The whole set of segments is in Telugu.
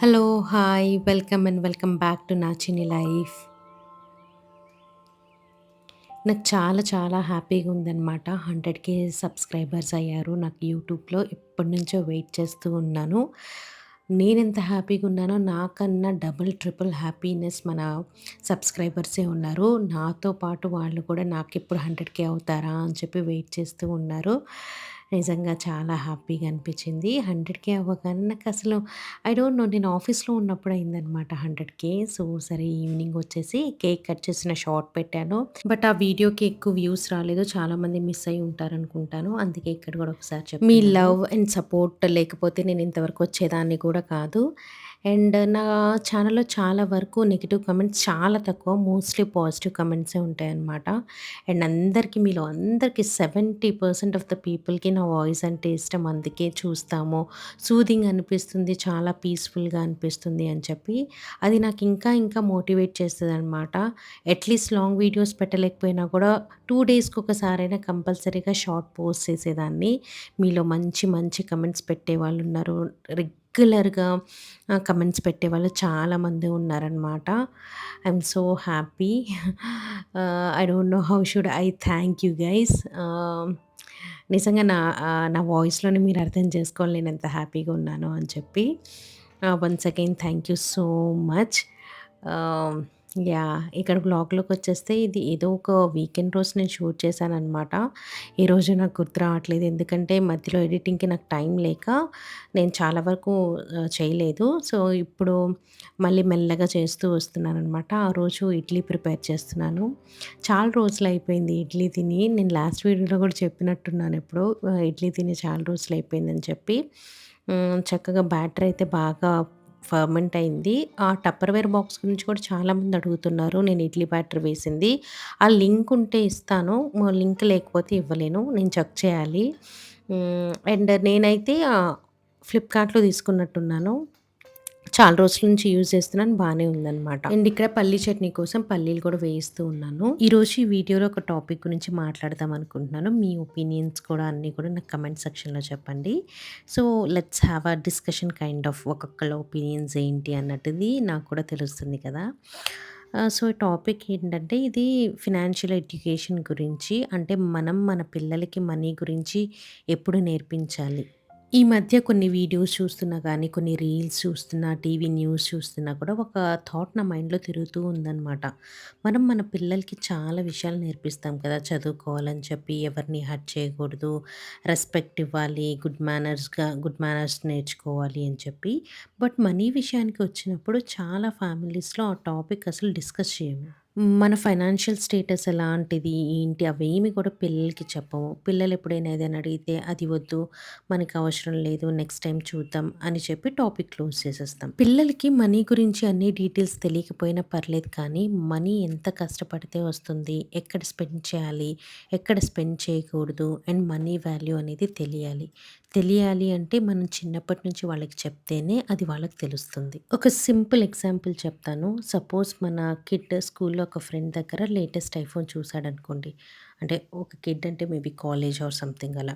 Hello, hi, welcome and welcome back to నా చిన్ని లైఫ్. నాకు చాలా చాలా హ్యాపీగా ఉందనమాట. 100,000 సబ్స్క్రైబర్స్ అయ్యారు నాకు యూట్యూబ్‌లో. ఎప్పటినుంచో వెయిట్ చేస్తూ ఉన్నాను. నేనెంత హ్యాపీగా ఉన్నానో నాకన్నా డబుల్, ట్రిపుల్ హ్యాపీనెస్ మన సబ్స్క్రైబర్సే ఉన్నారు. నాతో పాటు వాళ్ళు కూడా నాకెప్పుడు 100,000 అవుతారా అని చెప్పి వెయిట్ చేస్తూ ఉన్నారు. నిజంగా చాలా హ్యాపీగా అనిపించింది. 100,000 అవ్వగానే నాకసలు ఐ డోంట్ నో, నేను ఆఫీస్‌లో ఉన్నప్పుడు అయిందనమాట 100,000. సో, సరే ఈవినింగ్ వచ్చేసి కేక్ కట్ చేసిన షార్ట్ పెట్టాను. బట్ ఆ వీడియోకి ఎక్కువ వ్యూస్ రాలేదు. చాలామంది మిస్ అయ్యి ఉంటారనుకుంటాను. అందుకే ఇక్కడ కూడా ఒకసారి మీ లవ్ అండ్ సపోర్ట్ లేకపోతే నేను ఇంతవరకు వచ్చేదాన్ని కూడా కాదు. అండ్ నా ఛానల్‌లో చాలా వరకు నెగెటివ్ కామెంట్స్ చాలా తక్కువ. మోస్ట్‌లీ పాజిటివ్ కామెంట్సే ఉంటాయన్నమాట. అండ్ మీలో అందరికి 70% ఆఫ్ ద పీపుల్‌కి నా వాయిస్ అంటే ఇష్టం. అందుకే చూస్తాము. సూదింగ్ అనిపిస్తుంది. చాలా పీస్‌ఫుల్‌గా అనిపిస్తుంది అని చెప్పి, అది నాకు ఇంకా ఇంకా మోటివేట్ చేస్తదనమాట. అట్‌లీస్ట్ లాంగ్ వీడియోస్ పెట్టలేకపోయినా కూడా 2 డేస్‌కి ఒకసారైనా కంపల్సరీగా షార్ట్ పోస్ట్ చేసేదాన్ని. మీలో మంచి మంచి కమెంట్స్ పెట్టేవాళ్ళున్నారు. రెగ్యులర్‌గా కమెంట్స్ పెట్టేవాళ్ళు చాలామంది ఉన్నారనమాట. I'm so happy. I don't know how should I thank you guys. నిజంగా నా వాయిస్‌లోనే మీరు అర్థం చేసుకోవాలి నేనెంత హ్యాపీగా ఉన్నానో అని చెప్పి. Once again thank you so much. ఆహ్, యాహ్! ఇక్కడ వ్లాగ్‌లోకొచ్చేస్తే ఇది ఏదో ఒక వీకెండ్ రోజు నేను షూట్ చేశాననమాట. ఈరోజు నాకు గుర్తు రావట్లేదు. ఎందుకంటే మధ్యలో ఎడిటింగ్‌కి నాకు టైం లేక నేను చాలా వరకు చేయలేదు. సో, ఇప్పుడు మళ్ళీ మెల్లగా చేస్తూ వస్తున్నాననమాట. ఆ రోజు ఇడ్లీ ప్రిపేర్ చేస్తున్నాను. చాలా రోజులయిపోయింది ఇడ్లీ తిని. నేను లాస్ట్ వీడియోలో కూడా చెప్పినట్టున్నాను ఎప్పుడో ఇడ్లీ తిని చాలా రోజులయిపోయిందని చెప్పి. చక్కగా బ్యాటర్ అయితే బాగా ఫర్మెంట్ అయింది. ఆ టప్పర్‌వేర్ బాక్స్ గురించి కూడా చాలామంది అడుగుతున్నారు. నేను ఇడ్లీ బ్యాటర్ వేసింది. ఆ లింక్ ఉంటే ఇస్తాను. లింక్ లేకపోతే ఇవ్వలేను. నేను చెక్ చేయాలి. అండ్ నేనైతే ఫ్లిప్‌కార్ట్‌లో తీసుకున్నట్టున్నాను. చాలా రోజుల నుంచి యూజ్ చేస్తున్నాను. బానే ఉందనమాట. అండ్ ఇక్కడ పల్లీ చట్నీ కోసం పల్లీలు కూడా వేయిస్తూ ఉన్నాను. ఈరోజు ఈ వీడియోలో ఒక టాపిక్ గురించి మాట్లాడదాం అనుకుంటున్నాను. మీ ఒపీనియన్స్ కూడా అన్నీ కూడా నాకు కమెంట్ సెక్షన్‌లో చెప్పండి. So, let's have a discussion kind of ఒక్కొక్కళ్ళ ఒపీనియన్స్ ఏంటి అన్నట్టుది నాకు కూడా తెలుస్తుంది కదా! సో, టాపిక్ ఏంటంటే ఇది ఫినాన్షియల్ ఎడ్యుకేషన్ గురించి. అంటే మనం మన పిల్లలకి మనీ గురించి ఎప్పుడు నేర్పించాలి? ఈ మధ్య కొన్ని వీడియోస్ చూస్తున్నా గానీ, కొన్ని రీల్స్ చూస్తున్నా, టీవీ న్యూస్ చూస్తున్నా కూడా ఒక థాట్ నా మైండ్‌లో తిరుగుతూ ఉందనమాట. మనం మన పిల్లలకి చాలా విషయాలు నేర్పిస్తాం కదా! చదువుకోవాలని చెప్పి, ఎవరిని హర్ట్ చేయకూడదు, రెస్పెక్ట్ ఇవ్వాలి, గుడ్ మేనర్స్ నేర్చుకోవాలి అని చెప్పి. బట్ మనీ విషయానికి వచ్చినప్పుడు చాలా ఫ్యామిలీస్‌లో ఆ టాపిక్ అసలు డిస్కస్ చేయము. మన ఫైనాన్షియల్ స్టేటస్ ఎలాంటిది, ఏంటి అవేమి కూడా పిల్లలకి చెప్పము. పిల్లలు ఎప్పుడైనా ఏదైనా అడిగితే, "అది వద్దు, మనకు అవసరం లేదు, నెక్స్ట్ టైమ్ చూద్దాం" అని చెప్పి టాపిక్ క్లోజ్ చేసేస్తాం. పిల్లలకి మనీ గురించి అన్ని డీటెయిల్స్ తెలియకపోయినా పర్లేదు కానీ, మనీ ఎంత కష్టపడితే వస్తుంది, ఎక్కడ స్పెండ్ చేయాలి, ఎక్కడ స్పెండ్ చేయకూడదు అండ్ మనీ వాల్యూ అనేది తెలియాలి. తెలియాలి అంటే మనం చిన్నప్పటి నుంచి వాళ్ళకి చెప్తేనే అది వాళ్ళకి తెలుస్తుంది. ఒక సింపుల్ ఎగ్జాంపుల్ చెప్తాను. సపోజ్ మన కిడ్ స్కూల్‌లో ఒక ఫ్రెండ్ దగ్గర లేటెస్ట్ ఐఫోన్ చూసాడనుకోండి. అంటే ఒక కిడ్ అంటే మేబీ కాలేజ్ ఆర్ సంథింగ్ అలా.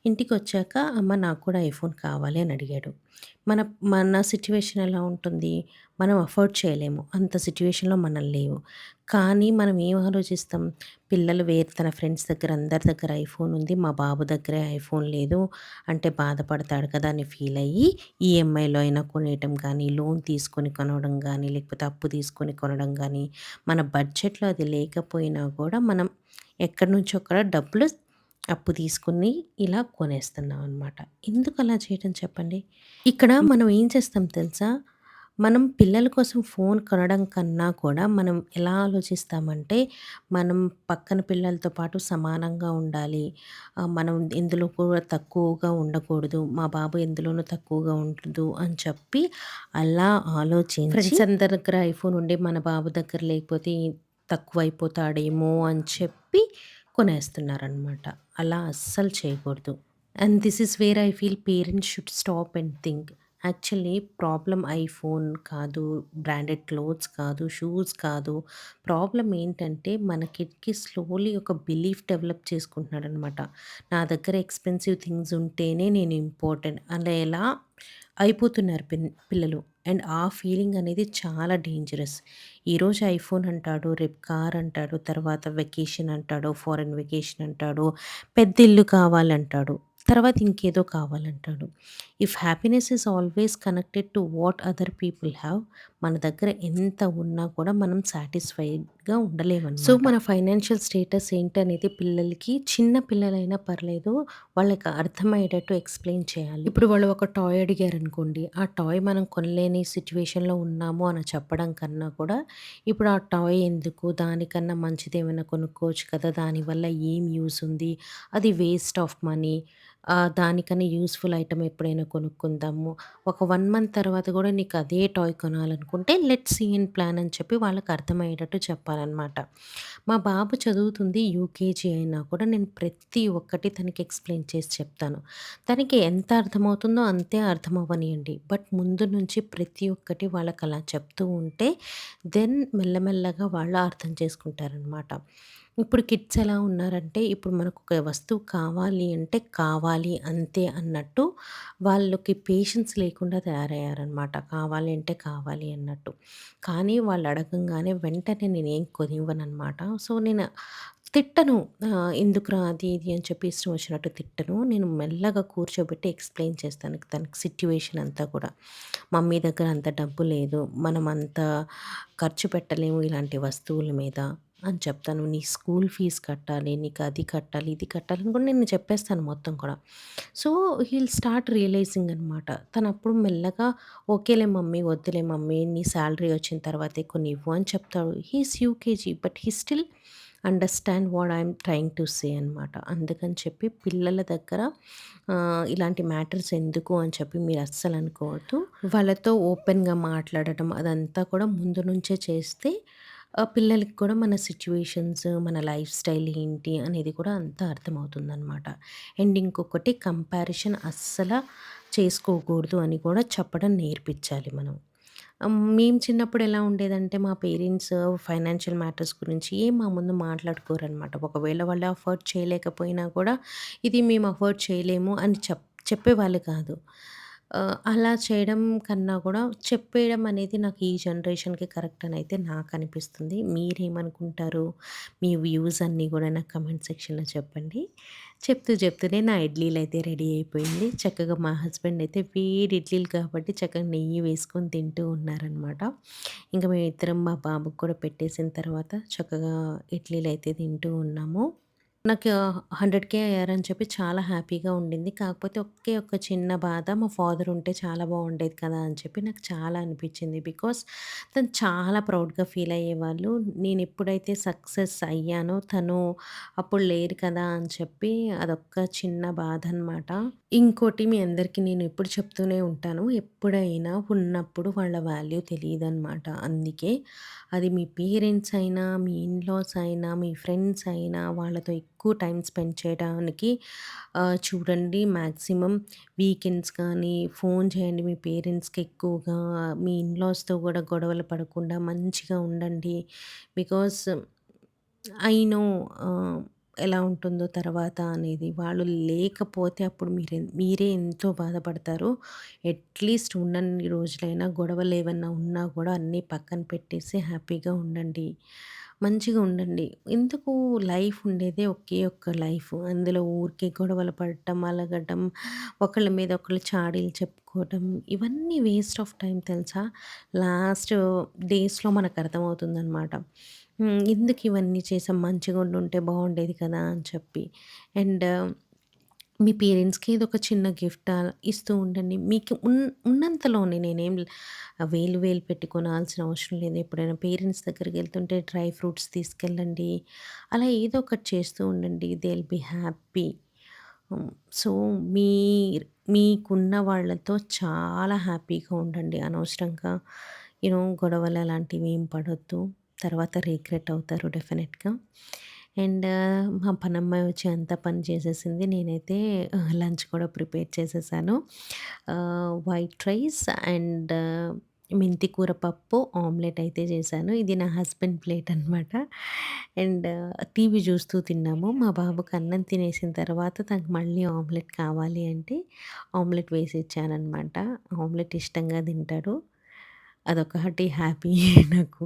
ఇంటికొచ్చాక అమ్మ నాకు కూడా ఐఫోన్ కావాలి అని అడిగాడు. మన మన సిట్యుయేషన్ ఎలా ఉంటుంది? మనం అఫోర్డ్ చేయలేము. అంత సిట్యుయేషన్‌లో మనం లేవు. కానీ మనం ఏం ఆలోచిస్తాం? పిల్లలు వేరే తన ఫ్రెండ్స్ దగ్గర అందరి దగ్గర ఐఫోన్ ఉంది. మా బాబు దగ్గరే ఐఫోన్ లేదు అంటే బాధపడతాడు కదా అని ఫీల్ అయ్యి ఈఎంఐలో అయినా కొనేయటం కానీ, లోన్ తీసుకొని కొనడం గానీ, లేకపోతే అప్పు తీసుకొని కొనడం గానీ, మన బడ్జెట్‌లో అది లేకపోయినా కూడా మనం ఎక్కడి నుంచో అక్కడ డబ్బులు అప్పు తీసుకొని ఇలా కొనేస్తున్నాం అనమాట. ఎందుకలా చేయటం చెప్పండి? ఇక్కడ మనం ఏం చేస్తాం తెలుసా? మనం పిల్లల కోసం ఫోన్ కొనడం కన్నా కూడా మనం ఎలా ఆలోచిస్తామంటే, మనం పక్కన పిల్లలతో పాటు సమానంగా ఉండాలి. మనం ఎందులో కూడా తక్కువగా ఉండకూడదు. మా బాబు ఎందులోనూ తక్కువగా ఉండదు అని చెప్పి అలా ఆలోచించి ఫ్రెండ్స్ అందరి దగ్గర ఐఫోన్ ఉండి మన బాబు దగ్గర లేకపోతే తక్కువైపోతాడేమో అని చెప్పి కొనేస్తున్నారనమాట. అలా అస్సలు చేయకూడదు. And this is where I feel parents should stop and think. Actually problem iPhone కాదు, బ్రాండెడ్ క్లోత్స్ కాదు, షూస్ కాదు. ప్రాబ్లమ్ ఏంటంటే మన కిడ్‌కి స్లోలీ ఒక బిలీఫ్ డెవలప్ చేసుకుంటున్నాడనమాట. నా దగ్గర ఎక్స్‌పెన్సివ్ థింగ్స్ ఉంటేనే నేను ఇంపార్టెంట్. అలా ఎలా అయిపోతున్నారు పిల్లలు. అండ్ ఆ ఫీలింగ్ అనేది చాలా డేంజరస్. ఈరోజు ఐఫోన్ అంటాడు, రేపు కార్ అంటాడు, తర్వాత వెకేషన్ అంటాడు, ఫారెన్ వెకేషన్ అంటాడు, పెద్ద ఇల్లు కావాలంటాడు, తర్వాత ఇంకేదో కావాలంటాడు. If happiness is always connected to what other people have, మన దగ్గర ఎంత ఉన్నా కూడా మనం సాటిస్ఫైడ్‌గా ఉండలేమనమాట. సో, మన ఫైనాన్షియల్ స్టేటస్ ఏంటనేది పిల్లలకి, చిన్న పిల్లలైనా పర్లేదు, వాళ్ళకి అర్థమయ్యేటట్టు ఎక్స్‌ప్లెయిన్ చేయాలి. ఇప్పుడు వాళ్ళు ఒక టాయ్ అడిగారనుకోండి, ఆ టాయ్ మనం కొనలేని సిట్యుయేషన్‌లో ఉన్నాము అని చెప్పడం కన్నా కూడా, ఇప్పుడు ఆ టాయ్ ఎందుకు? దానికన్నా మంచిదేమైనా కొనుక్కోవచ్చు కదా! దానివల్ల ఏం యూజ్ ఉంది? అది వేస్ట్ ఆఫ్ మనీ. దానికన్నా యూజ్‌ఫుల్ ఐటెమ్ ఎప్పుడైనా కొనుక్కుందాము. ఒక 1 మంత్ తర్వాత గూడా నీకు అదే టాయ్ కొనాలనుకుంటే లెట్స్ సీ ఇన్ ప్లాన్ అని చెప్పి వాళ్ళకి అర్థమయ్యేటట్టు చెప్పాలనమాట. మా బాబు చదువుతుంది యూకేజీ అయినా కూడా నేను ప్రతి ఒక్కటి తనకి ఎక్స్‌ప్లెయిన్ చేసి చెప్తాను. తనకి ఎంత అర్థమవుతుందో అంతే అర్థమవ్వనియండి. బట్ ముందు నుంచి ప్రతి ఒక్కటి వాళ్ళకలా చెప్తూ ఉంటే దెన్ మెల్లమెల్లగా వాళ్ళు అర్థం చేసుకుంటారనమాట. ఇప్పుడు కిడ్స్ ఎలా ఉన్నారంటే, ఇప్పుడు మనకొక వస్తువు కావాలి అంటే కావాలి అంతే అన్నట్టు వాళ్ళకి పేషెన్స్ లేకుండా తయారయ్యారనమాట. కావాలి అంటే కావాలి అన్నట్టు. కానీ వాళ్ళు అడగంగానే వెంటనే నేనేం కొనివ్వననమాట. సో, నేను తిట్టను. ఎందుకురా అది ఇది అని చెప్పి ఇష్టం వచ్చినట్టు తిట్టను. నేను మెల్లగా కూర్చోబెట్టి ఎక్స్‌ప్లెయిన్ చేస్తాను తనకి సిట్యుయేషన్ అంతా కూడా. మమ్మీ దగ్గర అంత డబ్బు లేదు. మనం అంత ఖర్చు పెట్టలేము ఇలాంటి వస్తువుల మీద అని చెప్తాను. నీ స్కూల్ ఫీజ్ కట్టాలి, నీకు అది కట్టాలి, ఇది కట్టాలి అని కూడా నేను చెప్పేస్తాను మొత్తం కూడా. సో, హీల్ స్టార్ట్ రియలైజింగ్ అనమాట. తనప్పుడు మెల్లగా ఓకేలే మమ్మీ, వద్దులే మమ్మీ, నీ సాలరీ వచ్చిన తర్వాతే కొనివ్వు అని చెప్తాడు. He is UKG but he still understand what I am trying to say అనమాట. అందుకని చెప్పి పిల్లల దగ్గర ఇలాంటి మ్యాటర్స్ ఎందుకు అని చెప్పి మీరు అస్సలు అనుకోవద్దు. వాళ్ళతో ఓపెన్‌గా మాట్లాడటం అదంతా కూడా ముందు నుంచే చేస్తే పిల్లలకి కూడా మన సిట్యుయేషన్స్, మన లైఫ్ స్టైల్ ఏంటి అనేది కూడా అంతా అర్థమవుతుందనమాట. అండ్ ఇంకొకటి కంపారిజన్ అస్సల చేసుకోకూడదు అని కూడా చెప్పడం నేర్పించాలి మనం. మేము చిన్నప్పుడు ఎలా ఉండేదంటే మా పేరెంట్స్ ఫైనాన్షియల్ మ్యాటర్స్ గురించి ఏం మా ముందు మాట్లాడుకోరనమాట. ఒకవేళ వాళ్ళు అఫోర్డ్ చేయలేకపోయినా కూడా ఇది మేము అఫోర్డ్ చేయలేము అని చెప్పేవాళ్ళు కాదు. అలా చేయడం కన్నా కూడా చెప్పేయడం అనేది నాకు ఈ జనరేషన్‌కి కరెక్ట్ అనైతే నాకనిపిస్తుంది. మీరేమనుకుంటారు? మీ వ్యూస్ అన్నీ గూడా నాకు కామెంట్ సెక్షన్‌లో చెప్పండి. చెప్తూనే నా ఇడ్లీలయితే రెడీ అయిపోయింది. చక్కగా మా హస్బెండ్ అయితే వేడి ఇడ్లీలు కాబట్టి చక్కగా నెయ్యి వేసుకొని తింటూ ఉన్నారనమాట. ఇంక మేమిద్దరం మా బాబుకి కూడా పెట్టేసిన తర్వాత చక్కగా ఇడ్లీలయితే తింటూ ఉన్నాము. నాకు 100,000 అయ్యారని చెప్పి చాలా హ్యాపీగా ఉండింది. కాకపోతే ఒకే ఒక్క చిన్న బాధ, మా ఫాదర్ ఉంటే చాలా బాగుండేది కదా అని చెప్పి నాకు చాలా అనిపించింది. బికాస్ తను చాలా ప్రౌడ్‌గా ఫీల్ అయ్యేవాళ్ళు. నేను ఎప్పుడైతే సక్సెస్ అయ్యానో తను అప్పుడు లేరు కదా అని చెప్పి అదొక్క చిన్న బాధ అనమాట. ఇంకోటి మీ అందరికీ నేను ఎప్పుడు చెప్తూనే ఉంటాను. ఎప్పుడైనా ఉన్నప్పుడు వాళ్ళ వాల్యూ తెలీదనమాట. అందుకే అది మీ పేరెంట్స్ అయినా, మీ ఇన్‌లాస్ అయినా, మీ ఫ్రెండ్స్ అయినా వాళ్ళతో ఎక్కువ టైమ్ స్పెండ్ చేయడానికి చూడండి. మాక్సిమం వీకెండ్స్ కానీ ఫోన్ చేయండి మీ పేరెంట్స్‌కి ఎక్కువగా. మీ ఇన్‌లాస్‌తో కూడా గొడవలు పడకుండా మంచిగా ఉండండి. బికాస్ ఐ నో ఎలా ఉంటుందో తర్వాత అనేది. వాళ్ళు లేకపోతే అప్పుడు మీరే ఎంతో బాధపడతారో. అట్‌లీస్ట్ ఉన్నన్ని రోజులైనా గొడవలేవన్నా ఉన్నా కూడా అన్నీ పక్కన పెట్టేసి హ్యాపీగా ఉండండి. మంచిగా ఉండండి. ఎందుకు లైఫ్ ఉండేదే ఒకే ఒక్క లైఫ్. అందులో ఊరికే గొడవలు పడటం, అలగడం, ఒకళ్ళ మీద ఒకళ్ళు చాడీలు చెప్పుకోవటం ఇవన్నీ వేస్ట్ ఆఫ్ టైమ్ తెలుసా? లాస్ట్ డేస్‌లో మనకర్థమవుతుందనమాట. ఎందుకు ఇవన్నీ చేసాం మంచిగా ఉండుంటే బాగుండేది కదా అని చెప్పి. అండ్ మీ పేరెంట్స్‌కి ఏదొక చిన్న గిఫ్ట్ ఇస్తూ ఉండండి. మీకు ఉన్నంతలోనే నేనేం వేలు వేలు పెట్టి కొనాల్సిన అవసరం లేదు. ఎప్పుడైనా పేరెంట్స్ దగ్గరికెళ్తుంటే డ్రై ఫ్రూట్స్ తీసుకెళ్ళండి. అలా ఏదో ఒకటి చేస్తూ ఉండండి. They will be happy. Hmm. So, మీకున్న వాళ్ళతో చాలా హ్యాపీగా ఉండండి. అనవసరంగా గొడవలు అలాంటివి ఏం పడొద్దు. తర్వాత రిగ్రెట్ అవుతారు డెఫినెట్‌గా. అండ్ మా పనమ్మాయి వచ్చి అంతా పని చేసేసింది. నేనైతే లంచ్ కూడా ప్రిపేర్ చేసేసాను. వైట్ రైస్ అండ్ మెంతి కూర పప్పు, ఆమ్లెట్ అయితే చేశాను. ఇది నా హస్బెండ్ ప్లేట్ అనమాట. అండ్ టీవీ చూస్తూ తిన్నాము. మా బాబుకి అన్నం తినేసిన తర్వాత తనకు మళ్ళీ ఆమ్లెట్ కావాలి అంటే ఆమ్లెట్ వేసి ఇచ్చాననమాట. ఆమ్లెట్ ఇష్టంగా తింటాడు. అదొకటి హ్యాపీ నాకు.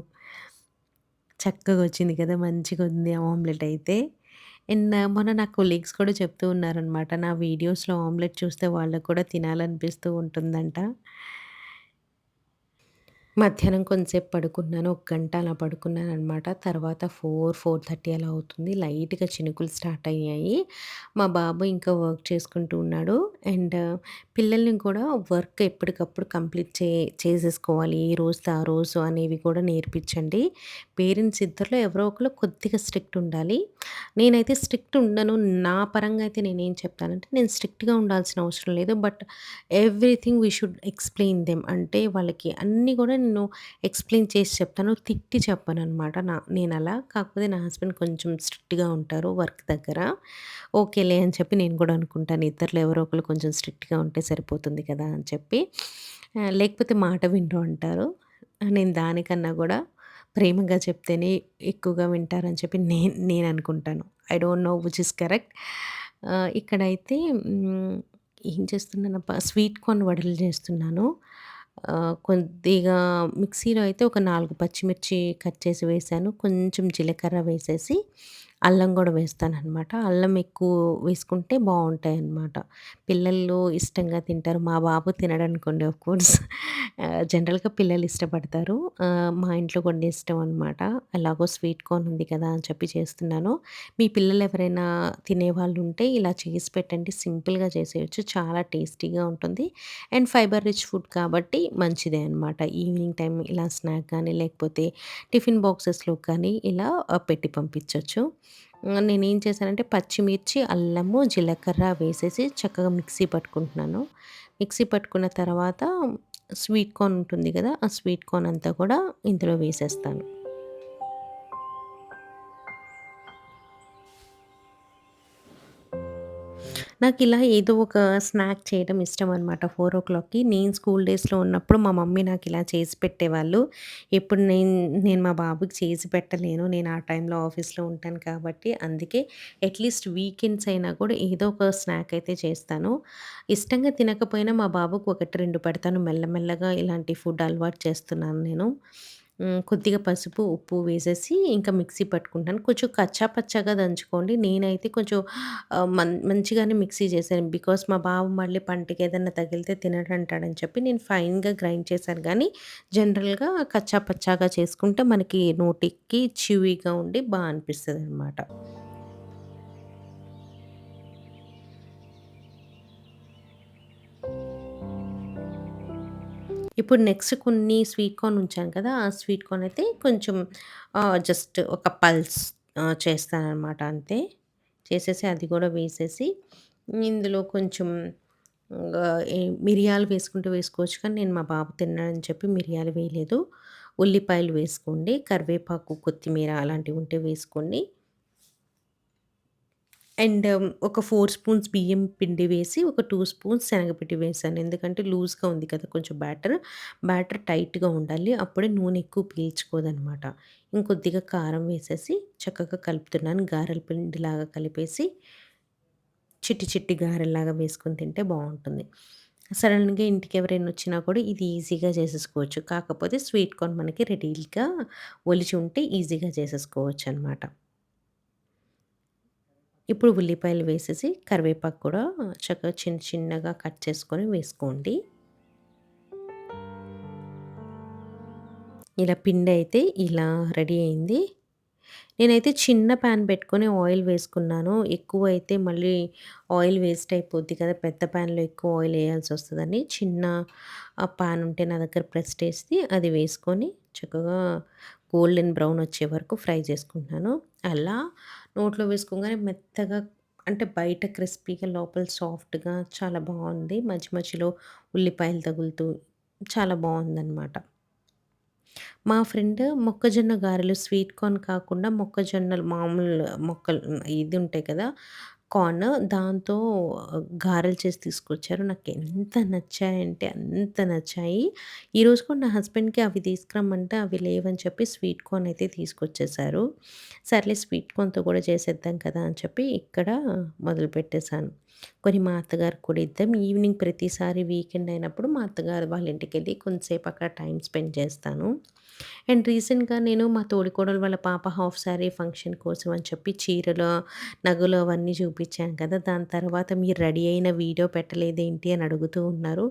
చక్కగొచ్చింది కదా! మంచిగుంది ఆమ్లెట్ అయితే. అండ్ మొన్న నా కొలీగ్స్ కూడా చెప్తూ ఉన్నారనమాట. నా వీడియోస్‌లో ఆమ్లెట్ చూస్తే వాళ్ళకి కూడా తినాలనిపిస్తూ ఉంటుందంట. మధ్యాహ్నం కొంతసేపు పడుకున్నాను. ఒక గంట అలా పడుకున్నాననమాట. తర్వాత 4:30 అలా అవుతుంది. లైట్‌గా చినుకులు స్టార్ట్ అయ్యాయి. మా బాబు ఇంకా వర్క్ చేసుకుంటూ ఉన్నాడు. అండ్ పిల్లల్ని కూడా వర్క్ ఎప్పటికప్పుడు కంప్లీట్ చేసేసుకోవాలి. ఏ రోజుది ఆ రోజు అనేవి కూడా నేర్పించండి. పేరెంట్స్ ఇద్దరిలో ఎవరో ఒకళ్ళు కొద్దిగా స్ట్రిక్ట్ ఉండాలి. నేనైతే స్ట్రిక్ట్ ఉండను. నా పరంగా అయితే నేనేం చెప్తానంటే, నేను స్ట్రిక్ట్‌గా ఉండాల్సిన అవసరం లేదు. But everything we should explain them. అంటే వాళ్ళకి అన్నీ గూడా నేను ఎక్స్‌ప్లెయిన్ చేసి చెప్తాను. తిట్టి చెప్పననమాట. నేనలా. కాకపోతే నా హస్బెండ్ కొంచెం స్ట్రిక్ట్‌గా ఉంటారు వర్క్ దగ్గర. ఓకేలే అని చెప్పి నేను గూడా అనుకుంటాను. ఇద్దరిలో ఎవరో ఒకళ్ళు కొంచెం స్ట్రిక్ట్‌గా ఉంటే సరిపోతుంది కదా! అని చెప్పి. లేకపోతే మాట వినరు అంటారు. నేను దానికన్నా గూడా ప్రేమగా చెప్తేనే ఎక్కువగా వింటారని చెప్పి నేననుకుంటాను. I don't know which is correct. ఇక్కడైతే ఏం చేస్తున్నానబ్బా! స్వీట్ కార్న్ వడలు చేస్తున్నాను. కొద్దిగా మిక్సీలో అయితే ఒక 4 పచ్చిమిర్చి కట్ చేసి వేశాను. కొంచెం జీలకర్ర వేసేసి, అల్లం గూడా వేస్తాననమాట. అల్లం ఎక్కువ వేసుకుంటే బావుంటాయనమాట. పిల్లలు ఇష్టంగా తింటారు. మా బాబు తినడనుకోండి ఆఫ్‌కోర్స్. జనరల్‌గా పిల్లలు ఇష్టపడతారు. మా ఇంట్లో కూడా ఇష్టం అనమాట. ఎలాగో స్వీట్ కార్న్ ఉంది కదా! అని చెప్పి చేస్తున్నాను. మీ పిల్లలెవరైనా తినేవాళ్ళుంటే ఇలా చేసి పెట్టండి. సింపుల్‌గా చేసేయొచ్చు. చాలా టేస్టీగా ఉంటుంది. అండ్ ఫైబర్ రిచ్ ఫుడ్ కాబట్టి మంచిదే అనమాట. ఈవినింగ్ టైమ్ ఇలా స్నాక్ గానీ, లేకపోతే టిఫిన్ బాక్సెస్‌లో కానీ ఇలా పెట్టి పంపించొచ్చు. నేనేం చేశానంటే పచ్చిమిర్చి, అల్లము, జీలకర్ర వేసేసి చక్కగా మిక్సీ పట్టుకుంటున్నాను. మిక్సీ పట్టుకున్న తర్వాత స్వీట్ కార్న్ ఉంటుంది గదా! ఆ స్వీట్ కార్న్ అంతా కూడా ఇందులో వేసేస్తాను. నాకిలా ఏదో ఒక స్నాక్ చేయడం ఇష్టమనమాట 4:00కి. నేను స్కూల్ డేస్‌లో ఉన్నప్పుడు మా మమ్మీ నాకిలా చేసి పెట్టేవాళ్ళు. ఇప్పుడు నేను మా బాబుకి చేసి పెట్టలేను. నేను ఆ టైంలో ఆఫీస్‌లో ఉంటాను కాబట్టి, అందుకే అట్‌లీస్ట్ వీకెండ్స్ అయినా కూడా ఏదో ఒక స్నాక్ అయితే చేస్తాను. ఇష్టంగా తినకపోయినా మా బాబుకి 1, 2 పెడతాను. మెల్లమెల్లగా ఇలాంటి ఫుడ్ అలవాటు చేస్తున్నాను నేను. కొద్దిగా పసుపు, ఉప్పు వేసేసి ఇంకా మిక్సీ పట్టుకుంటాను. కొంచెం కచ్చా పచ్చాగా దంచుకోండి. నేనైతే కొంచెం మంచిగానే మిక్సీ చేశాను. బికాజ్ మా బాబు మళ్ళీ పంటికేదన్నా తగిలితే తినడంటాడని చెప్పి నేను ఫైన్‌గా గ్రైండ్ చేశాను గానీ, జనరల్‌గా కచ్చా పచ్చాగా చేసుకుంటే మనకి నోటికి చివీగా ఉండి అనిపిస్తదనమాట. ఇప్పుడు నెక్స్ట్ కొన్ని స్వీట్ కార్న్ ఉంచాను కదా! ఆ స్వీట్ కార్న్ అయితే కొంచెం జస్ట్ ఒక పల్స్ చేస్తాననమాట అంతే. చేసేసి అది గూడా వేసేసి ఇందులో కొంచెం ఈ మిరియాలు వేసుకుంటే వేసుకోవచ్చు కానీ నేను మా బాబు తినడని చెప్పి మిరియాలు వేయలేదు. ఉల్లిపాయలు వేసుకోండి. కరివేపాకు, కొత్తిమీర అలాంటివి ఉంటే వేసుకోండి. అండ్ ఒక 4 స్పూన్స్ బియ్యం పిండి వేసి, ఒక 2 స్పూన్స్ శనగపిండి వేశాను. ఎందుకంటే లూజ్‌గా ఉంది కదా! కొంచెం బ్యాటర్. బ్యాటర్ టైట్‌గా ఉండాలి. అప్పుడే నూనె ఎక్కువ పీల్చుకోదనమాట. ఇంకొద్దిగా కారం వేసేసి చక్కగా కలుపుతున్నాను. గారెల పిండిలాగా కలిపేసి చిట్టి చిట్టి గారెల్లాగా వేసుకొని తింటే బావుంటుంది. సడెన్‌గా ఇంటికెవరైనా వచ్చినా కూడా ఇది ఈజీగా చేసేసుకోవచ్చు. కాకపోతే స్వీట్ కార్న్ మనకి రెడీగా ఒలిచి ఉంటే ఈజీగా చేసేసుకోవచ్చనమాట. ఇప్పుడు ఉల్లిపాయలు వేసేసి, కరివేపాకు కూడా చక్కగా చిన్న చిన్నగా కట్ చేసుకొని వేసుకోండి. ఇలా పిండయితే ఇలా రెడీ అయింది. నేనైతే చిన్న పాన్ పెట్టుకొని ఆయిల్ వేసుకున్నాను. ఎక్కువైతే మళ్ళీ ఆయిల్ వేస్ట్ అయిపోద్ది కదా! పెద్ద పాన్‌లో ఎక్కువ ఆయిల్ ఎయాల్సొస్తదని చిన్న పాన్ ఉంటే నా దగ్గర ప్రెస్టీజ్‌ది అది వేసుకొని చక్కగా గోల్డెన్ బ్రౌన్ వచ్చే వరకు ఫ్రై చేసుకుంటున్నాను. అలా నోట్లో వేసుకోగానే మెత్తగా అంటే బయట క్రిస్పీగా లోపల సాఫ్ట్‌గా చాలా బావుంది. మధ్య మధ్యలో ఉల్లిపాయలు తగులుతూ చాలా బావుందనమాట. మా ఫ్రెండ్ మొక్కజొన్న గారెలు స్వీట్ కార్న్ కాకుండా మొక్కజొన్నలు మామూలు మొక్కలు ఇది ఉంటాయి కదా! కార్న్ దాంతో గారెలు చేసి తీసుకొచ్చారు. నాకెంత నచ్చాయంటే అంత నచ్చాయి. ఈరోజు కూడా నా హస్బెండ్‌కి అవి తీసుకురమ్మంటే అవి లేవని చెప్పి స్వీట్ కార్న్ అయితే తీసుకొచ్చేసారు. సర్లే స్వీట్ కార్న్‌తో కూడా చేసేద్దాం కదా అని చెప్పి ఇక్కడ మొదలుపెట్టేసాను. కొన్ని మా అత్తగారికి కూడా ఇద్దాం. ఈవినింగ్ ప్రతిసారి వీకెండ్ అయినప్పుడు మా అత్తగారు వాళ్ళ ఇంటికెళ్ళి కొంతసేపు అక్కడ టైమ్ స్పెండ్ చేస్తాను. అండ్ రీసెంట్‌గా నేను మా తోడికోడలు వాళ్ళ పాప హాఫ్ సారీ ఫంక్షన్ కోసం అని చెప్పి చీరలు, నగలు అవన్నీ చూపించాను కదా! దాని తర్వాత మీరు రెడీ అయిన వీడియో పెట్టలేదేంటి అని అడుగుతూ ఉన్నారు.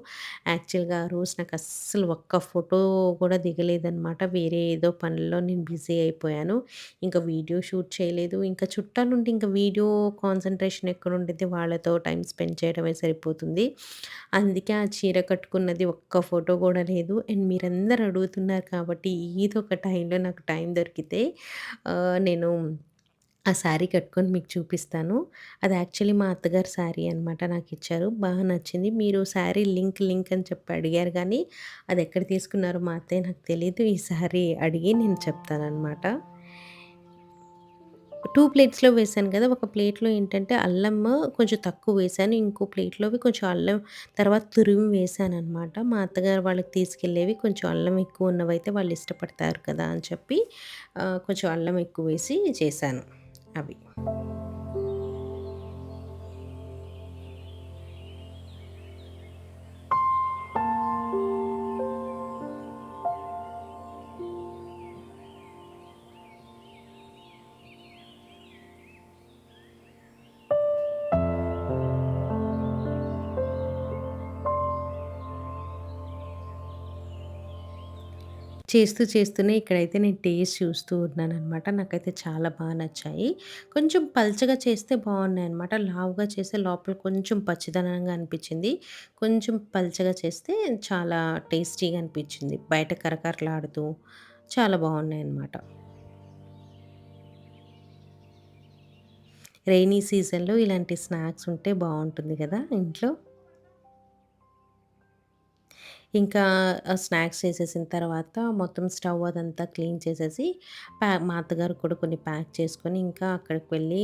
యాక్చువల్‌గా ఆ రోజు నాకు అస్సలు ఒక్క ఫోటో కూడా దిగలేదనమాట. వేరే ఏదో పనుల్లో నేను బిజీ అయిపోయాను. ఇంకా వీడియో షూట్ చేయలేదు. ఇంకా చుట్టాలుంటే ఇంకా వీడియో కాన్సంట్రేషన్ ఎక్కడుండిద్ది వాళ్ళతో టైమ్ స్పెండ్ చేయడమే సరిపోతుంది. అందుకే ఆ చీర కట్టుకున్నది ఒక్క ఫోటో గూడా లేదు. అండ్ మీరందరూ అడుగుతున్నారు కాబట్టి ఏదో ఒక టైంలో నాకు టైం దొరికితే నేను ఆ శారీ కట్టుకొని మీకు చూపిస్తాను. అది యాక్చువల్లీ మా అత్తగారి శారీ అనమాట నాకిచ్చారు. బాగా నచ్చింది. మీరు శారీ లింక్ అని చెప్పి అడిగారు గానీ, అదెక్కడ తీసుకున్నారో మా అత్తయ్య నాకు తెలీదు. ఈ శారీ అడిగి నేను చెప్తాననమాట. 2 ప్లేట్స్‌లో వేశాను గదా! ఒక ప్లేట్‌లో ఏంటంటే అల్లము కొంచెం తక్కువ వేశాను. ఇంకో ప్లేట్‌లోవి కొంచెం అల్లం తర్వాత తురిమి వేశాననమాట. మా అత్తగారు వాళ్ళకి తీసుకెళ్ళేవి కొంచెం అల్లం ఎక్కువ ఉన్నవైతే వాళ్ళు ఇష్టపడతారు కదా! అని చెప్పి కొంచెం అల్లం ఎక్కువ వేసి చేశాను అవి. చేస్తూనే ఇక్కడైతే నేను టేస్ట్ చూస్తూ ఉన్నాననమాట. నాకైతే చాలా నచ్చాయి. కొంచెం పల్చగా చేస్తే బావున్నాయనమాట. లావుగా చేస్తే లోపల కొంచెం పచ్చిదనంగా అనిపిచ్చింది. కొంచెం పల్చగా చేస్తే చాలా టేస్టీగా అనిపిచ్చింది. బయట కరకరలాడుతూ చాలా బావున్నాయనమాట. రెయినీ సీజన్‌లో ఇలాంటి స్నాక్స్ ఉంటే బావుంటుంది గదా! ఇంట్లో. ఇంకా స్నాక్స్ చేసేసిన తర్వాత మొత్తం స్టవ్ అదంతా క్లీన్ చేసేసి మా అత్తగారికి కూడా కొన్ని ప్యాక్ చేసుకొని ఇంకా అక్కడికి వెళ్ళి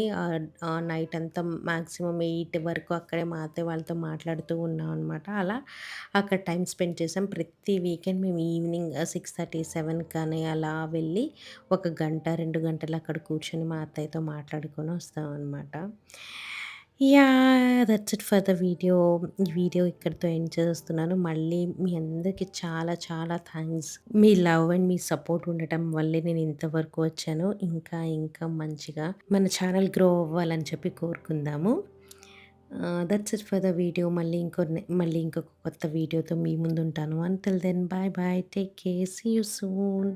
నైట్ అంతా మాక్సిమం 8 వరకు అక్కడే మా అత్తయ్య వాళ్ళతో మాట్లాడుతూ ఉన్నాం అనమాట. అలా అక్కడ టైమ్ స్పెండ్ చేసాం. ప్రతి వీకెండ్ మేము ఈవినింగ్ 6:30, 7 కానీ అలా వెళ్ళి ఒక గంట, 2 గంటలు అక్కడ కూర్చొని మా అత్తయ్యతో మాట్లాడుకొని వస్తామనమాట. That's it for the video. ఈ వీడియో ఇక్కడితో ఎండ్ చేసేస్తున్నాను. మళ్ళీ మీ అందరికి చాలా థాంక్స్. మీ లవ్ అండ్ మీ సపోర్ట్ ఉండటం వల్లే నేను ఇంతవరకు వచ్చాను. ఇంకా మంచిగా మన ఛానల్ గ్రో అవ్వాలని చెప్పి కోరుకుందాము. That's it for the video. మళ్ళీ ఇంకొక కొత్త వీడియోతో మీ ముందుంటాను. Until then bye bye. Take care. See you soon.